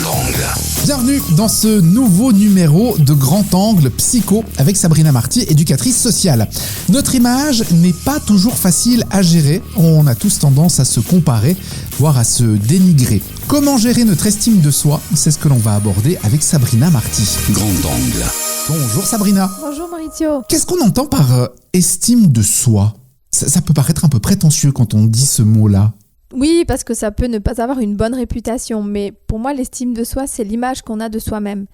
Grand Angle. Bienvenue dans ce nouveau numéro de Grand Angle Psycho avec Sabrina Marty, éducatrice sociale. Notre image n'est pas toujours facile à gérer. On a tous tendance à se comparer, voire à se dénigrer. Comment gérer notre estime de soi? C'est ce que l'on va aborder avec Sabrina Marty. Grand Angle. Bonjour Sabrina. Bonjour Maurizio. Qu'est-ce qu'on entend par estime de soi? Ça peut paraître un peu prétentieux quand on dit ce mot-là. Oui, parce que ça peut ne pas avoir une bonne réputation, mais pour moi, l'estime de soi, c'est l'image qu'on a de soi-même.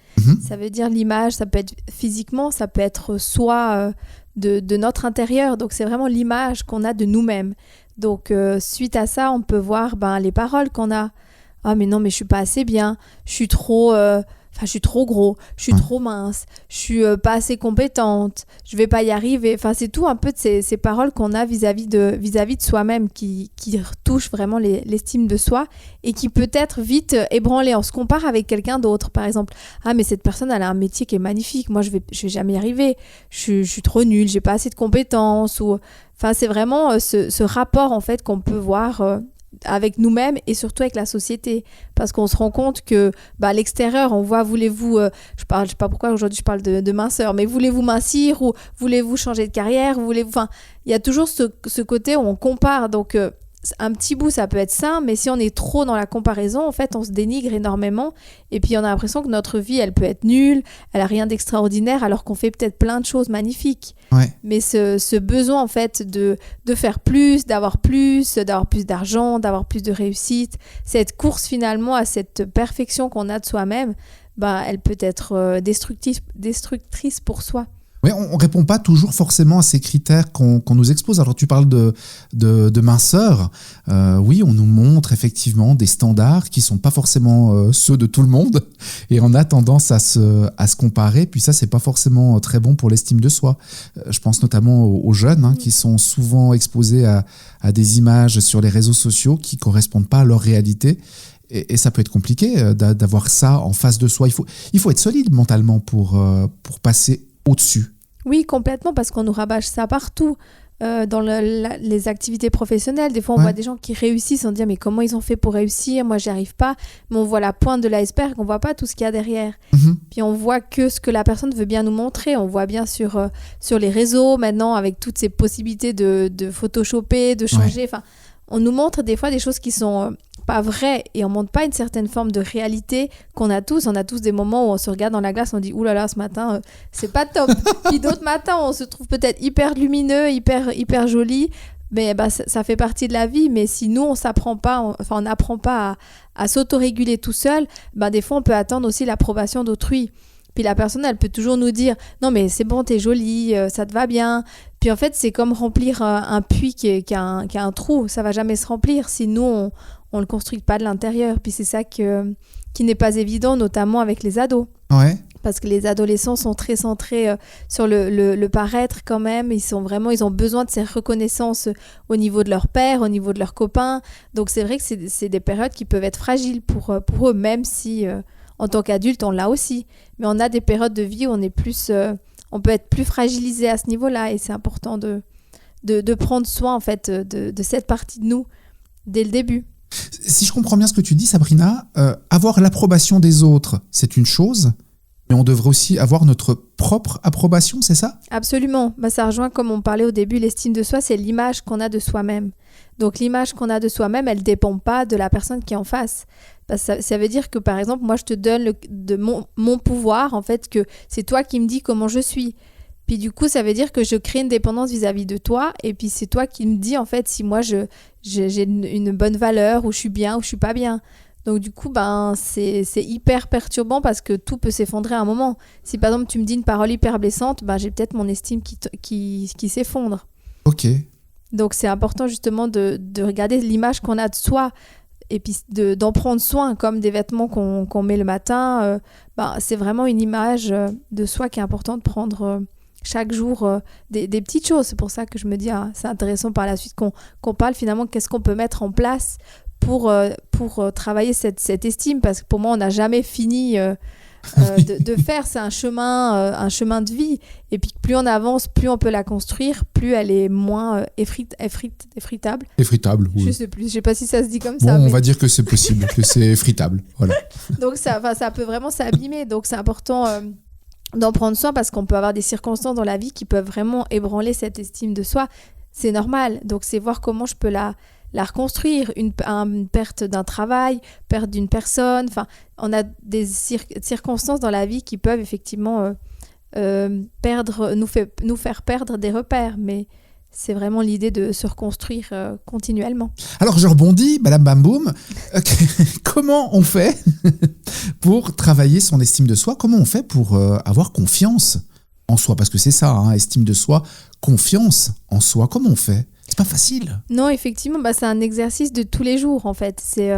Ça veut dire l'image, ça peut être physiquement, ça peut être soi de notre intérieur, donc c'est vraiment l'image qu'on a de nous-mêmes. Donc suite à ça, on peut voir les paroles qu'on a. « Ah mais non, mais je suis pas assez bien, je suis trop gros, je suis trop mince, je suis pas assez compétente, je vais pas y arriver. » Enfin, c'est tout un peu de ces paroles qu'on a vis-à-vis de soi-même qui touchent vraiment l'estime de soi et qui peut être vite ébranlée. On se compare avec quelqu'un d'autre, par exemple. « Ah, mais cette personne, elle a un métier qui est magnifique. Moi, je vais jamais y arriver. Je suis trop nulle, j'ai pas assez de compétences. » Enfin, c'est vraiment ce rapport, en fait, qu'on peut voir avec nous-mêmes et surtout avec la société, parce qu'on se rend compte que à l'extérieur on voit voulez-vous je sais pas pourquoi aujourd'hui je parle de minceur, mais voulez-vous mincir ou voulez-vous changer de carrière, il y a toujours ce côté où on compare, donc un petit bout ça peut être sain, mais si on est trop dans la comparaison, en fait on se dénigre énormément et puis on a l'impression que notre vie elle peut être nulle, elle a rien d'extraordinaire alors qu'on fait peut-être plein de choses magnifiques. Ouais. Mais ce besoin en fait de faire plus, d'avoir plus d'argent, d'avoir plus de réussite, cette course finalement à cette perfection qu'on a de soi-même, elle peut être destructrice pour soi. Oui, on ne répond pas toujours forcément à ces critères qu'on nous expose. Alors tu parles de minceur. Oui, on nous montre effectivement des standards qui ne sont pas forcément ceux de tout le monde. Et on a tendance à se comparer. Puis ça, ce n'est pas forcément très bon pour l'estime de soi. Je pense notamment aux jeunes qui sont souvent exposés à des images sur les réseaux sociaux qui ne correspondent pas à leur réalité. Et ça peut être compliqué d'avoir ça en face de soi. Il faut être solide mentalement pour passer au-dessus. Oui, complètement, parce qu'on nous rabâche ça partout. Dans les activités professionnelles, des fois on voit des gens qui réussissent, on dit mais comment ils ont fait pour réussir, moi j'y arrive pas, mais on voit la pointe de l'iceberg, on voit pas tout ce qu'il y a derrière. Puis on voit que ce que la personne veut bien nous montrer, on voit bien sur les réseaux maintenant avec toutes ces possibilités de photoshopper, de changer, on nous montre des fois des choses qui sont pas vraies et on montre pas une certaine forme de réalité qu'on a tous. On a tous des moments où on se regarde dans la glace, on dit oulala, ce matin c'est pas top. Puis d'autres matins on se trouve peut-être hyper lumineux, hyper joli. Mais ça fait partie de la vie. Mais si nous on n'apprend pas à s'autoréguler tout seul, des fois on peut attendre aussi l'approbation d'autrui. Puis la personne, elle peut toujours nous dire « Non, mais c'est bon, t'es jolie, ça te va bien. » Puis en fait, c'est comme remplir un puits qui a un trou. Ça va jamais se remplir si nous, on le construit pas de l'intérieur. Puis c'est ça qui n'est pas évident, notamment avec les ados. Ouais. Parce que les adolescents sont très centrés sur le paraître quand même. Ils ont besoin de ces reconnaissances au niveau de leur père, au niveau de leurs copains. Donc c'est vrai que c'est des périodes qui peuvent être fragiles pour eux, même si... En tant qu'adulte, on l'a aussi. Mais on a des périodes de vie où on peut être plus fragilisé à ce niveau-là. Et c'est important de prendre soin, en fait, de cette partie de nous dès le début. Si je comprends bien ce que tu dis, Sabrina, avoir l'approbation des autres, c'est une chose, mais on devrait aussi avoir notre propre approbation, c'est ça? Absolument. Ça rejoint, comme on parlait au début, l'estime de soi, c'est l'image qu'on a de soi-même. Donc l'image qu'on a de soi-même, elle ne dépend pas de la personne qui est en face. Ça veut dire que, par exemple, moi, je te donne mon pouvoir, en fait, que c'est toi qui me dis comment je suis. Puis du coup, ça veut dire que je crée une dépendance vis-à-vis de toi. Et puis c'est toi qui me dis, en fait, si moi, j'ai une bonne valeur, ou je suis bien, ou je suis pas bien. Donc du coup, c'est hyper perturbant parce que tout peut s'effondrer à un moment. Si, par exemple, tu me dis une parole hyper blessante, j'ai peut-être mon estime qui s'effondre. Ok. Donc c'est important, justement, de regarder l'image qu'on a de soi. Et puis d'en prendre soin, comme des vêtements qu'on met le matin. C'est vraiment une image de soi qui est important de prendre chaque jour des petites choses. C'est pour ça que je me dis, c'est intéressant par la suite qu'on parle finalement qu'est-ce qu'on peut mettre en place pour travailler cette estime. Parce que pour moi, on n'a jamais fini de faire. C'est un chemin de vie. Et puis plus on avance, plus on peut la construire, plus elle est moins effritable. Effritable, oui. Je sais pas si ça se dit comme bon, ça. On va dire que c'est possible, que c'est effritable. Voilà. Donc ça peut vraiment s'abîmer. Donc c'est important d'en prendre soin parce qu'on peut avoir des circonstances dans la vie qui peuvent vraiment ébranler cette estime de soi. C'est normal. Donc c'est voir comment je peux la reconstruire, une perte d'un travail, perte d'une personne. Enfin, on a des circonstances dans la vie qui peuvent effectivement nous faire perdre des repères, mais c'est vraiment l'idée de se reconstruire continuellement. Alors je rebondis, Madame Bamboum, comment on fait pour travailler son estime de soi? Comment on fait pour avoir confiance en soi? Parce que c'est ça, hein, estime de soi, confiance en soi. Comment on fait? C'est pas facile. Non, effectivement, c'est un exercice de tous les jours, en fait. C'est,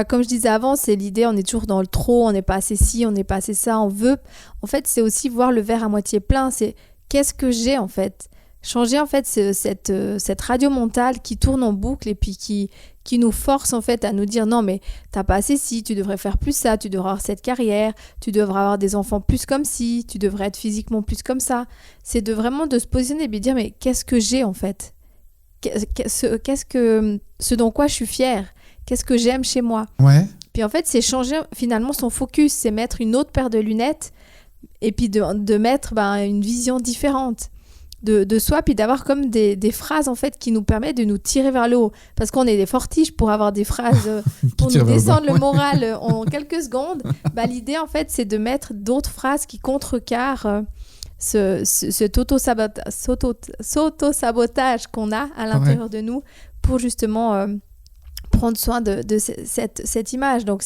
comme je disais avant, c'est l'idée, on est toujours dans le trop, on n'est pas assez ci, on n'est pas assez ça, on veut. En fait, c'est aussi voir le verre à moitié plein. C'est qu'est-ce que j'ai, en fait? Changer, en fait, cette radio mentale qui tourne en boucle et puis qui nous force, en fait, à nous dire non, mais t'as pas assez ci, tu devrais faire plus ça, tu devrais avoir cette carrière, tu devrais avoir des enfants plus comme ci, tu devrais être physiquement plus comme ça. C'est vraiment de se positionner et de dire mais qu'est-ce que j'ai, en fait? Ce dont quoi je suis fière, qu'est-ce que j'aime chez moi. Ouais. Puis en fait, c'est changer finalement son focus, c'est mettre une autre paire de lunettes et puis de mettre une vision différente de soi, puis d'avoir comme des phrases en fait qui nous permettent de nous tirer vers le haut. Parce qu'on est des fortiches pour avoir des phrases pour nous descendre le moral en quelques secondes. L'idée en fait, c'est de mettre d'autres phrases qui contrecarrent cet auto-sabotage qu'on a à l'intérieur de nous pour justement prendre soin de cette image. Donc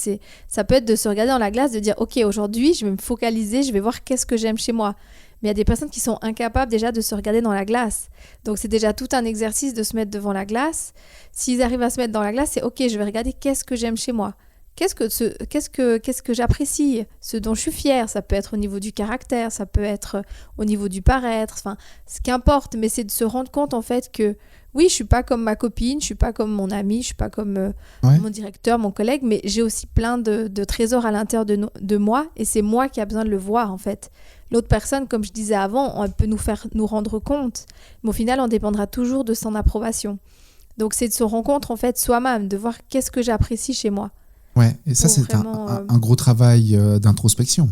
ça peut être de se regarder dans la glace, de dire ok, aujourd'hui je vais me focaliser, je vais voir qu'est-ce que j'aime chez moi. Mais il y a des personnes qui sont incapables déjà de se regarder dans la glace. Donc c'est déjà tout un exercice de se mettre devant la glace. S'ils arrivent à se mettre dans la glace, c'est ok, je vais regarder qu'est-ce que j'aime chez moi. Qu'est-ce que j'apprécie, ce dont je suis fière. Ça peut être au niveau du caractère, ça peut être au niveau du paraître, enfin, ce qu'importe, mais c'est de se rendre compte en fait que oui, je suis pas comme ma copine, je suis pas comme mon ami, je suis pas comme mon directeur, mon collègue, mais j'ai aussi plein de trésors à l'intérieur de moi et c'est moi qui a besoin de le voir en fait. L'autre personne, comme je disais avant, elle peut nous rendre compte, mais au final, on dépendra toujours de son approbation. Donc c'est de se rendre compte en fait soi-même, de voir qu'est-ce que j'apprécie chez moi. Ouais, et ça, c'est vraiment, un gros travail d'introspection.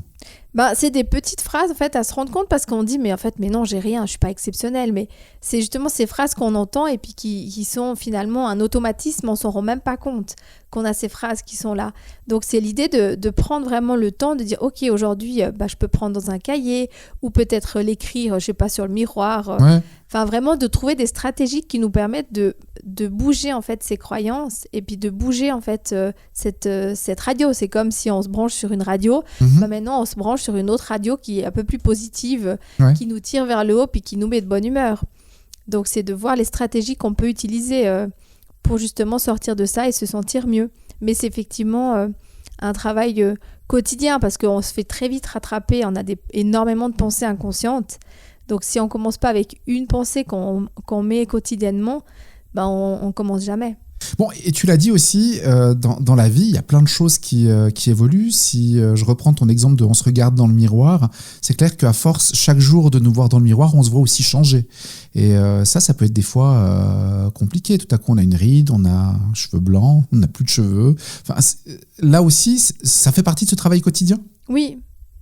C'est des petites phrases en fait à se rendre compte parce qu'on dit mais non, j'ai rien, je suis pas exceptionnelle, mais c'est justement ces phrases qu'on entend et puis qui sont finalement un automatisme, on s'en rend même pas compte qu'on a ces phrases qui sont là. Donc c'est l'idée de prendre vraiment le temps de dire ok, aujourd'hui je peux prendre dans un cahier ou peut-être l'écrire, je sais pas, sur le miroir. Enfin vraiment de trouver des stratégies qui nous permettent de bouger en fait ces croyances et puis de bouger en fait cette radio. C'est comme si on se branche sur une radio, maintenant on se branche sur une autre radio qui est un peu plus positive, qui nous tire vers le haut puis qui nous met de bonne humeur. Donc c'est de voir les stratégies qu'on peut utiliser pour justement sortir de ça et se sentir mieux. Mais c'est effectivement un travail quotidien parce qu'on se fait très vite rattraper, on a énormément de pensées inconscientes. Donc si on commence pas avec une pensée qu'on met quotidiennement, on commence jamais. Bon, et tu l'as dit aussi, dans la vie, il y a plein de choses qui évoluent. Si je reprends ton exemple de on se regarde dans le miroir, c'est clair qu'à force, chaque jour de nous voir dans le miroir, on se voit aussi changer. Et ça peut être des fois compliqué. Tout à coup, on a une ride, on a un cheveu blanc, on n'a plus de cheveux. Enfin, là aussi, ça fait partie de ce travail quotidien. Oui,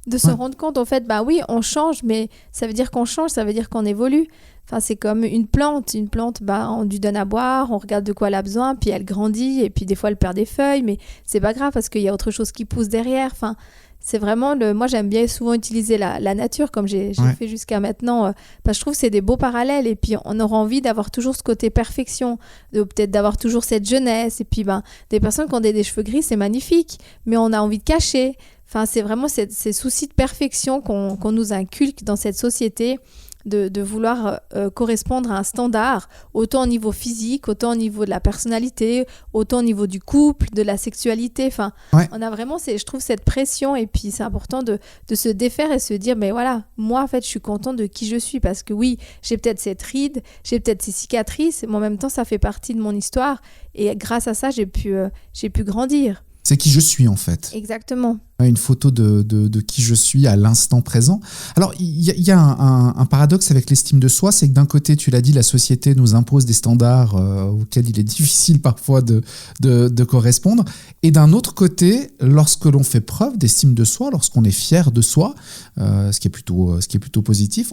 de se rendre compte, en fait, oui, on change, mais ça veut dire qu'on change, ça veut dire qu'on évolue. Enfin, c'est comme une plante. Une plante, on lui donne à boire, on regarde de quoi elle a besoin, puis elle grandit, et puis des fois elle perd des feuilles, mais c'est pas grave parce qu'il y a autre chose qui pousse derrière. Enfin, c'est vraiment moi j'aime bien souvent utiliser la nature comme j'ai fait jusqu'à maintenant, parce que je trouve que c'est des beaux parallèles, et puis on aura envie d'avoir toujours ce côté perfection, peut-être d'avoir toujours cette jeunesse, et puis des personnes qui ont des cheveux gris, c'est magnifique, mais on a envie de cacher. Enfin, c'est vraiment ces soucis de perfection qu'on nous inculque dans cette société, de vouloir correspondre à un standard, autant au niveau physique, autant au niveau de la personnalité, autant au niveau du couple, de la sexualité. Enfin, on a vraiment, je trouve, cette pression, et puis c'est important de se défaire et se dire, mais voilà, moi, en fait, je suis contente de qui je suis, parce que oui, j'ai peut-être cette ride, j'ai peut-être ces cicatrices, mais en même temps, ça fait partie de mon histoire, et grâce à ça, j'ai pu grandir. C'est qui je suis en fait. Exactement. Une photo de qui je suis à l'instant présent. Alors, il y a un paradoxe avec l'estime de soi, c'est que d'un côté, tu l'as dit, la société nous impose des standards auxquels il est difficile parfois de correspondre. Et d'un autre côté, lorsque l'on fait preuve d'estime de soi, lorsqu'on est fier de soi, ce qui est plutôt positif,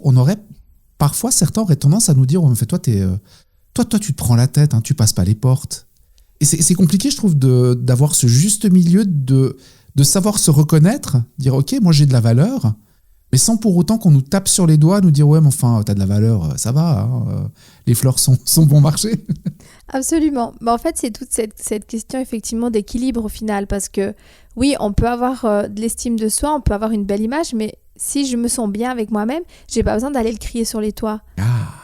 certains auraient tendance à nous dire, mais toi, tu te prends la tête, hein, tu passes pas les portes. Et c'est compliqué, je trouve, d'avoir ce juste milieu de savoir se reconnaître, dire ok, moi j'ai de la valeur, mais sans pour autant qu'on nous tape sur les doigts, nous dire ouais, mais enfin, t'as de la valeur, ça va, hein, les fleurs sont bon marché. Absolument. En fait, c'est toute cette question effectivement d'équilibre au final, parce que oui, on peut avoir de l'estime de soi, on peut avoir une belle image, mais si je me sens bien avec moi-même, j'ai pas besoin d'aller le crier sur les toits.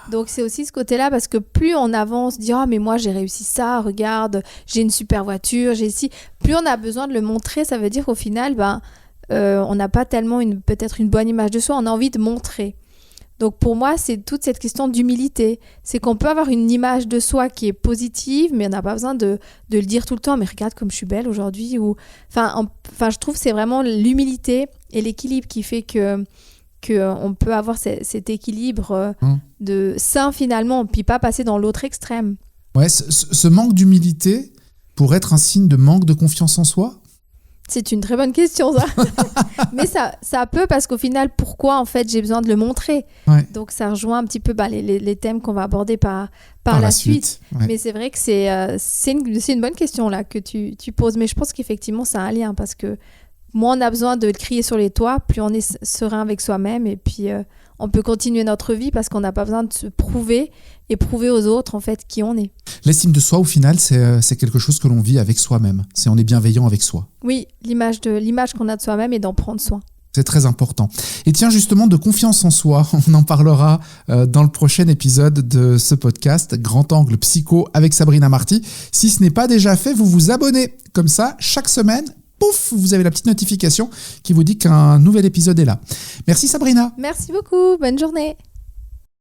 Donc c'est aussi ce côté-là, parce que plus on avance, dire mais moi j'ai réussi ça, regarde, j'ai une super voiture, j'ai ci, plus on a besoin de le montrer, ça veut dire qu'au final, on n'a pas tellement peut-être une bonne image de soi, on a envie de montrer. Donc pour moi, c'est toute cette question d'humilité. C'est qu'on peut avoir une image de soi qui est positive, mais on n'a pas besoin de le dire tout le temps. Mais regarde comme je suis belle aujourd'hui. Enfin, je trouve que c'est vraiment l'humilité et l'équilibre qui fait que on peut avoir cet équilibre de sain finalement, puis pas passer dans l'autre extrême. Ouais, ce manque d'humilité pourrait être un signe de manque de confiance en soi ? C'est une très bonne question, ça. Mais ça peut, parce qu'au final, pourquoi en fait j'ai besoin de le montrer ? Ouais. Donc ça rejoint un petit peu les thèmes qu'on va aborder par la suite. Ouais. Mais c'est vrai que c'est une bonne question là que tu poses. Mais je pense qu'effectivement, ça a un lien, parce que moins on a besoin de le crier sur les toits, plus on est serein avec soi-même, et puis on peut continuer notre vie parce qu'on n'a pas besoin de se prouver et prouver aux autres en fait qui on est. L'estime de soi, au final, c'est quelque chose que l'on vit avec soi-même. C'est on est bienveillant avec soi. Oui, l'image qu'on a de soi-même et d'en prendre soin. C'est très important. Et tiens, justement, de confiance en soi, on en parlera dans le prochain épisode de ce podcast, Grand Angle Psycho avec Sabrina Marty. Si ce n'est pas déjà fait, vous vous abonnez. Comme ça, chaque semaine, pouf, vous avez la petite notification qui vous dit qu'un nouvel épisode est là. Merci Sabrina. Merci beaucoup, bonne journée.